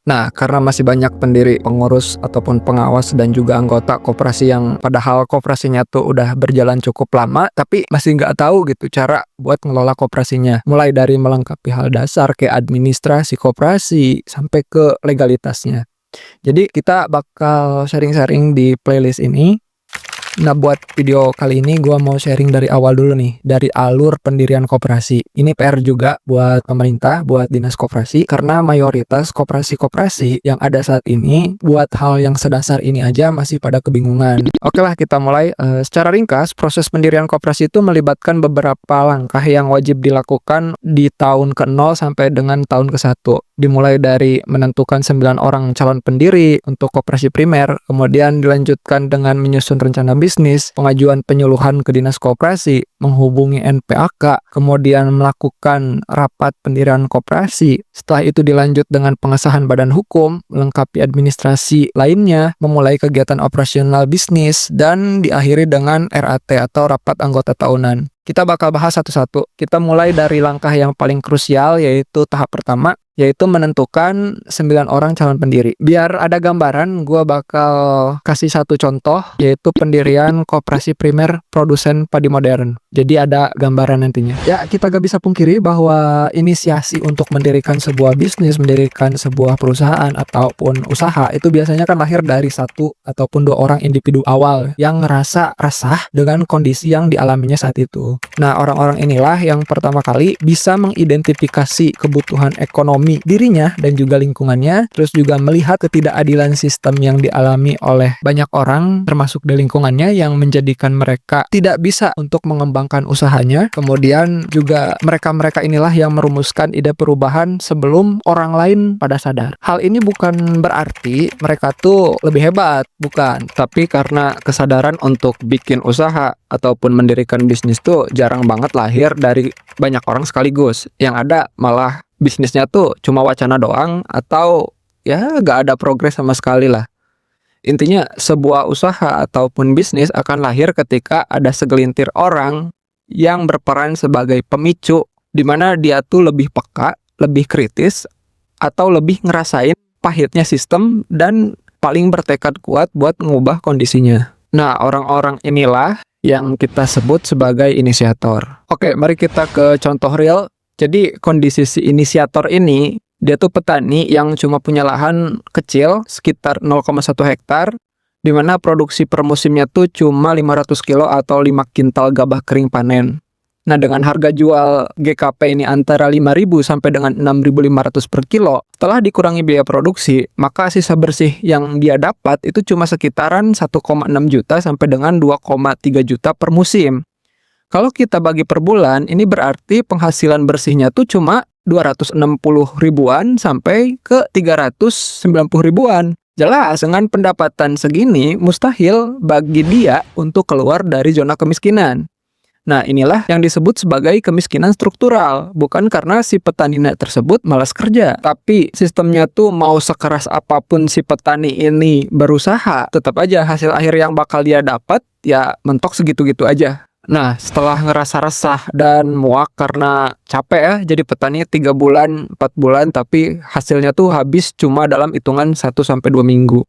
Nah, karena masih banyak pendiri, pengurus, ataupun pengawas dan juga anggota koperasi yang padahal koperasinya tuh udah berjalan cukup lama, tapi masih nggak tahu gitu cara buat ngelola koperasinya. Mulai dari melengkapi hal dasar kayak administrasi koperasi sampai ke legalitasnya. Jadi kita bakal sharing-sharing di playlist ini. Nah, buat video kali ini gua mau sharing dari awal dulu nih, dari alur pendirian koperasi. Ini PR juga buat pemerintah, buat dinas koperasi, karena mayoritas koperasi-koperasi yang ada saat ini buat hal yang sedasar ini aja masih pada kebingungan. Oke lah, kita mulai. Secara ringkas, proses pendirian koperasi itu melibatkan beberapa langkah yang wajib dilakukan di tahun ke-0 sampai dengan tahun ke-1. Dimulai dari menentukan 9 orang calon pendiri untuk koperasi primer, kemudian dilanjutkan dengan menyusun rencana bisnis, pengajuan penyuluhan ke dinas koperasi, menghubungi NPAK, kemudian melakukan rapat pendirian koperasi. Setelah itu dilanjut dengan pengesahan badan hukum, melengkapi administrasi lainnya, memulai kegiatan operasional bisnis, dan diakhiri dengan RAT atau rapat anggota tahunan. Kita bakal bahas satu-satu. Kita mulai dari langkah yang paling krusial, yaitu tahap pertama, yaitu menentukan 9 orang calon pendiri. Biar ada gambaran, gue bakal kasih satu contoh, yaitu pendirian koperasi primer produsen padi modern. Jadi ada gambaran nantinya. Ya, kita gak bisa pungkiri bahwa inisiasi untuk mendirikan sebuah bisnis, mendirikan sebuah perusahaan ataupun usaha, itu biasanya kan lahir dari satu ataupun 2 orang individu awal yang ngerasa resah dengan kondisi yang dialaminya saat itu. Nah, orang-orang inilah yang pertama kali bisa mengidentifikasi kebutuhan ekonomi dirinya dan juga lingkungannya, terus juga melihat ketidakadilan sistem yang dialami oleh banyak orang, termasuk di lingkungannya, yang menjadikan mereka tidak bisa untuk mengembangkan usahanya. Kemudian juga mereka-mereka inilah yang merumuskan ide perubahan sebelum orang lain pada sadar. Hal ini bukan berarti mereka tuh lebih hebat, bukan. Tapi karena kesadaran untuk bikin usaha ataupun mendirikan bisnis tuh jarang banget lahir dari banyak orang sekaligus. Yang ada malah bisnisnya tuh cuma wacana doang atau ya gak ada progres sama sekali lah. Intinya sebuah usaha ataupun bisnis akan lahir ketika ada segelintir orang yang berperan sebagai pemicu, di mana dia tuh lebih peka, lebih kritis, atau lebih ngerasain pahitnya sistem dan paling bertekad kuat buat mengubah kondisinya. Nah, orang-orang inilah yang kita sebut sebagai inisiator. Oke, mari kita ke contoh real. Jadi kondisi si inisiator ini, dia tuh petani yang cuma punya lahan kecil sekitar 0,1 hektar, di mana produksi per musimnya tuh cuma 500 kilo atau 5 kintal gabah kering panen. Nah, dengan harga jual GKP ini antara 5.000 sampai dengan 6.500 per kilo, setelah dikurangi biaya produksi, maka sisa bersih yang dia dapat itu cuma sekitaran 1,6 juta sampai dengan 2,3 juta per musim. Kalau kita bagi per bulan, ini berarti penghasilan bersihnya tuh cuma 260 ribuan sampai ke 390 ribuan. Jelas, dengan pendapatan segini, mustahil bagi dia untuk keluar dari zona kemiskinan. Nah, inilah yang disebut sebagai kemiskinan struktural. Bukan karena si petani tersebut malas kerja, tapi sistemnya tuh mau sekeras apapun si petani ini berusaha, tetap aja hasil akhir yang bakal dia dapat ya mentok segitu-gitu aja. Nah, setelah ngerasa resah dan muak karena capek ya jadi petani 3 bulan, 4 bulan, tapi hasilnya tuh habis cuma dalam hitungan 1-2 minggu.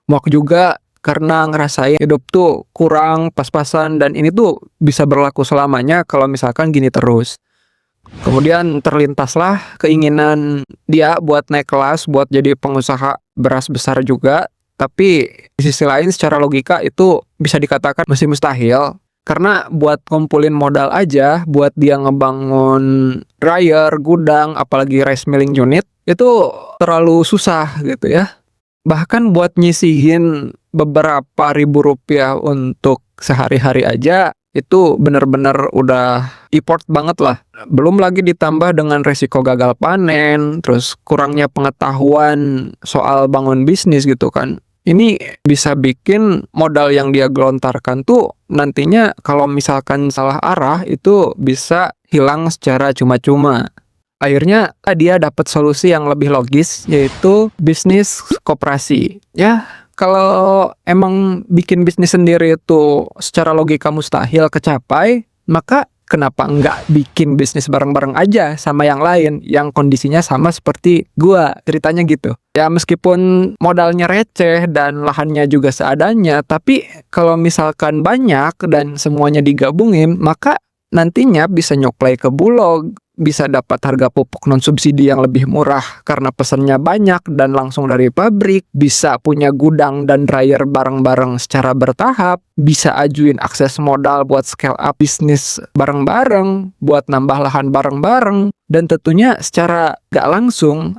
Muak juga karena ngerasain hidup tuh kurang pas-pasan dan ini tuh bisa berlaku selamanya kalau misalkan gini terus. Kemudian terlintaslah keinginan dia buat naik kelas, buat jadi pengusaha beras besar juga. Tapi di sisi lain secara logika itu bisa dikatakan masih mustahil. Karena buat ngumpulin modal aja, buat dia ngebangun dryer, gudang, apalagi rice milling unit, itu terlalu susah gitu ya. Bahkan buat nyisihin beberapa ribu rupiah untuk sehari-hari aja, itu bener-bener udah effort banget lah. Belum lagi ditambah dengan resiko gagal panen, terus kurangnya pengetahuan soal bangun bisnis gitu kan. Ini bisa bikin modal yang dia gelontarkan tuh nantinya kalau misalkan salah arah itu bisa hilang secara cuma-cuma. Akhirnya dia dapat solusi yang lebih logis, yaitu bisnis koperasi. Ya, kalau emang bikin bisnis sendiri itu secara logika mustahil kecapai, maka kenapa nggak bikin bisnis bareng-bareng aja sama yang lain yang kondisinya sama seperti gua, ceritanya gitu. Ya meskipun modalnya receh dan lahannya juga seadanya, tapi kalau misalkan banyak dan semuanya digabungin, maka nantinya bisa nyuplai ke Bulog, bisa dapat harga pupuk non subsidi yang lebih murah karena pesannya banyak dan langsung dari pabrik, bisa punya gudang dan dryer bareng-bareng secara bertahap, bisa ajuin akses modal buat scale up bisnis bareng-bareng, buat nambah lahan bareng-bareng, dan tentunya secara gak langsung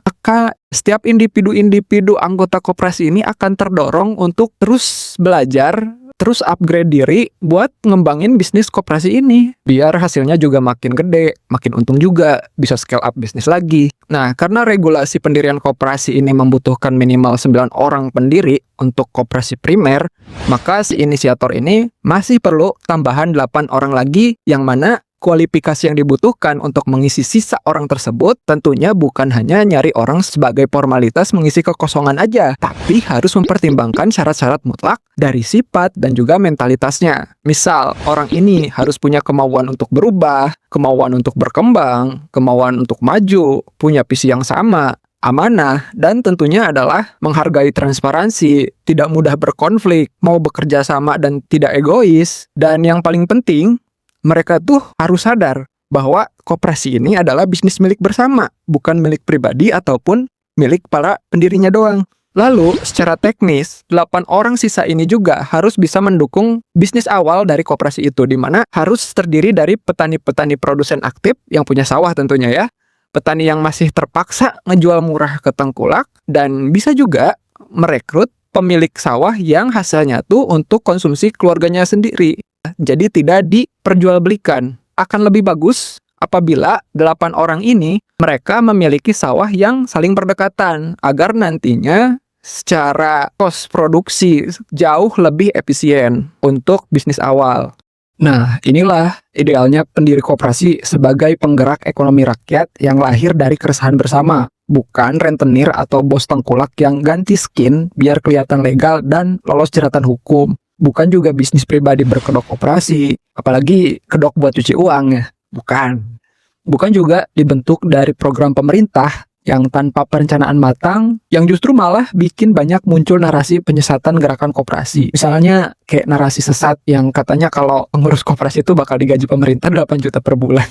setiap individu-individu anggota koperasi ini akan terdorong untuk terus belajar, terus upgrade diri buat ngembangin bisnis koperasi ini. Biar hasilnya juga makin gede, makin untung juga, bisa scale up bisnis lagi. Nah, karena regulasi pendirian koperasi ini membutuhkan minimal 9 orang pendiri untuk koperasi primer, maka si inisiator ini masih perlu tambahan 8 orang lagi, yang mana kualifikasi yang dibutuhkan untuk mengisi sisa orang tersebut tentunya bukan hanya nyari orang sebagai formalitas mengisi kekosongan aja, tapi harus mempertimbangkan syarat-syarat mutlak dari sifat dan juga mentalitasnya. Misal, orang ini harus punya kemauan untuk berubah, kemauan untuk berkembang, kemauan untuk maju, punya visi yang sama, amanah, dan tentunya adalah menghargai transparansi, tidak mudah berkonflik, mau bekerja sama dan tidak egois, dan yang paling penting, mereka tuh harus sadar bahwa koperasi ini adalah bisnis milik bersama, bukan milik pribadi ataupun milik para pendirinya doang. Lalu, secara teknis, 8 orang sisa ini juga harus bisa mendukung bisnis awal dari koperasi itu, di mana harus terdiri dari petani-petani produsen aktif yang punya sawah tentunya ya, petani yang masih terpaksa ngejual murah ke tengkulak, dan bisa juga merekrut pemilik sawah yang hasilnya tuh untuk konsumsi keluarganya sendiri. Jadi tidak diperjualbelikan. Akan lebih bagus apabila 8 orang ini mereka memiliki sawah yang saling berdekatan agar nantinya secara kos produksi jauh lebih efisien untuk bisnis awal. Nah, inilah idealnya pendiri koperasi sebagai penggerak ekonomi rakyat yang lahir dari keresahan bersama, bukan rentenir atau bos tengkulak yang ganti skin biar kelihatan legal dan lolos jeratan hukum. Bukan juga bisnis pribadi berkedok koperasi, apalagi kedok buat cuci uang ya. Bukan. Bukan juga dibentuk dari program pemerintah yang tanpa perencanaan matang, yang justru malah bikin banyak muncul narasi penyesatan gerakan koperasi. Misalnya kayak narasi sesat yang katanya kalau pengurus koperasi itu bakal digaji pemerintah 8 juta per bulan.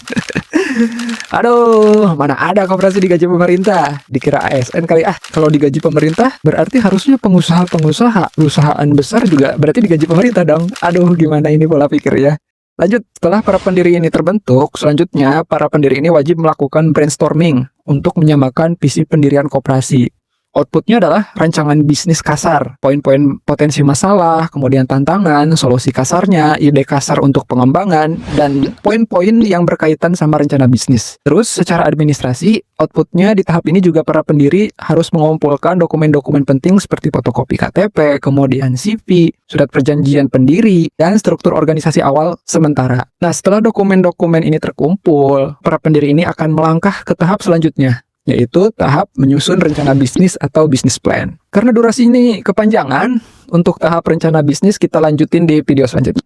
Aduh, mana ada koperasi digaji pemerintah? Dikira ASN kali. Kalau digaji pemerintah berarti harusnya pengusaha-pengusaha, perusahaan besar juga berarti digaji pemerintah dong. Aduh, gimana ini pola pikir ya. Lanjut, setelah para pendiri ini terbentuk, selanjutnya para pendiri ini wajib melakukan brainstorming untuk menyamakan visi pendirian koperasi. Outputnya adalah rancangan bisnis kasar, poin-poin potensi masalah, kemudian tantangan, solusi kasarnya, ide kasar untuk pengembangan, dan poin-poin yang berkaitan sama rencana bisnis. Terus secara administrasi, outputnya di tahap ini juga para pendiri harus mengumpulkan dokumen-dokumen penting seperti fotokopi KTP, kemudian CV, surat perjanjian pendiri, dan struktur organisasi awal sementara. Nah, setelah dokumen-dokumen ini terkumpul, para pendiri ini akan melangkah ke tahap selanjutnya, yaitu tahap menyusun rencana bisnis atau business plan. Karena durasi ini kepanjangan, untuk tahap rencana bisnis kita lanjutin di video selanjutnya.